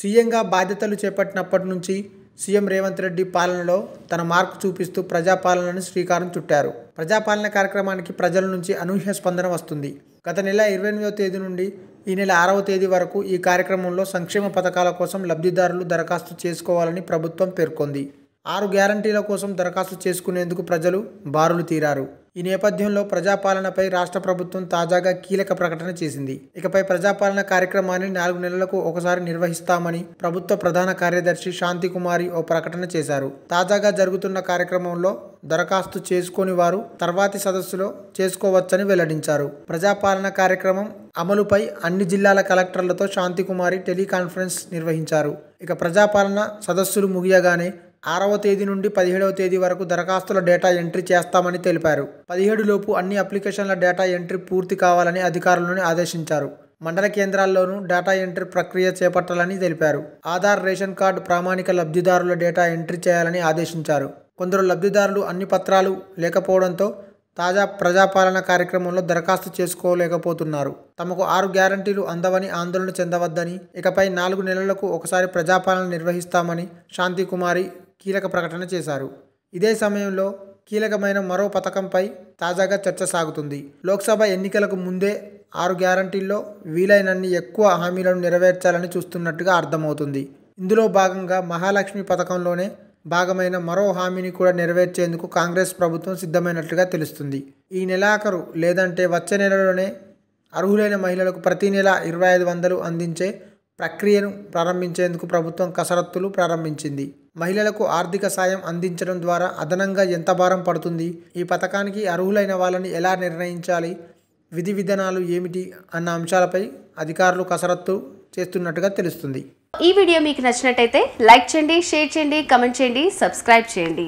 సీఎంగా బాధ్యతలు చేపట్టినప్పటి నుంచి సీఎం రేవంత్ రెడ్డి పాలనలో తన మార్కు చూపిస్తూ ప్రజాపాలనను శ్రీకారం చుట్టారు. ప్రజాపాలన కార్యక్రమానికి ప్రజల నుంచి అనూహ్య స్పందన వస్తుంది. గత నెల 28వ తేదీ నుండి ఈ నెల 6వ తేదీ వరకు ఈ కార్యక్రమంలో సంక్షేమ పథకాల కోసం లబ్ధిదారులు దరఖాస్తు చేసుకోవాలని ప్రభుత్వం పేర్కొంది. 6 గ్యారంటీల కోసం దరఖాస్తు చేసుకునేందుకు ప్రజలు బారులు తీరారు. ఈ నేపథ్యంలో ప్రజాపాలనపై రాష్ట్ర ప్రభుత్వం తాజాగా కీలక ప్రకటన చేసింది. ఇకపై ప్రజాపాలన కార్యక్రమాన్ని 4 నెలలకు ఒకసారి నిర్వహిస్తామని ప్రభుత్వ ప్రధాన కార్యదర్శి శాంతికుమారి ఓ ప్రకటన చేశారు. తాజాగా జరుగుతున్న కార్యక్రమంలో దరఖాస్తు చేసుకోని వారు తర్వాతి సదస్సులో చేసుకోవచ్చని వెల్లడించారు. ప్రజాపాలన కార్యక్రమం అమలుపై అన్ని జిల్లాల కలెక్టర్లతో శాంతికుమారి టెలికాన్ఫరెన్స్ నిర్వహించారు. ఇక ప్రజాపాలన సదస్సులు ముగియగానే 6వ తేదీ నుండి 17వ తేదీ వరకు దరఖాస్తుల డేటా ఎంట్రీ చేస్తామని తెలిపారు. 17 లోపు అన్ని అప్లికేషన్ల డేటా ఎంట్రీ పూర్తి కావాలని అధికారులను ఆదేశించారు. మండల కేంద్రాల్లోనూ డేటా ఎంట్రీ ప్రక్రియ చేపట్టాలని తెలిపారు. ఆధార్, రేషన్ కార్డు ప్రామాణిక లబ్ధిదారుల డేటా ఎంట్రీ చేయాలని ఆదేశించారు. కొందరు లబ్ధిదారులు అన్ని పత్రాలు లేకపోవడంతో తాజా ప్రజాపాలన కార్యక్రమంలో దరఖాస్తు చేసుకోలేకపోతున్నారు. తమకు 6 గ్యారంటీలు అందవని ఆందోళన చెందవద్దని, ఇకపై 4 నెలలకు ఒకసారి ప్రజాపాలన నిర్వహిస్తామని శాంతికుమారి కీలక ప్రకటన చేశారు. ఇదే సమయంలో కీలకమైన మరో పథకంపై తాజాగా చర్చ సాగుతుంది. లోక్సభ ఎన్నికలకు ముందే 6 గ్యారంటీల్లో వీలైనన్ని ఎక్కువ హామీలను నెరవేర్చాలని చూస్తున్నట్టుగా అర్థమవుతుంది. ఇందులో భాగంగా మహాలక్ష్మి పథకంలోనే భాగమైన మరో హామీని కూడా నెరవేర్చేందుకు కాంగ్రెస్ ప్రభుత్వం సిద్ధమైనట్లుగా తెలుస్తుంది. ఈ నెలాఖరు లేదంటే వచ్చే నెలలోనే అర్హులైన మహిళలకు ప్రతి నెల 2500 అందించే ప్రక్రియను ప్రారంభించేందుకు ప్రభుత్వం కసరత్తులు ప్రారంభించింది. మహిళలకు ఆర్థిక సాయం అందించడం ద్వారా అదనంగా ఎంత భారం పడుతుంది, ఈ పథకానికి అర్హులైన వాళ్ళని ఎలా నిర్ణయించాలి, విధి విధానాలు ఏమిటి అన్న అంశాలపై అధికారులు కసరత్తు చేస్తున్నట్టుగా తెలుస్తుంది. ఈ వీడియో మీకు నచ్చినట్టయితే లైక్ చేయండి, షేర్ చేయండి, కామెంట్ చేయండి, సబ్స్క్రైబ్ చేయండి.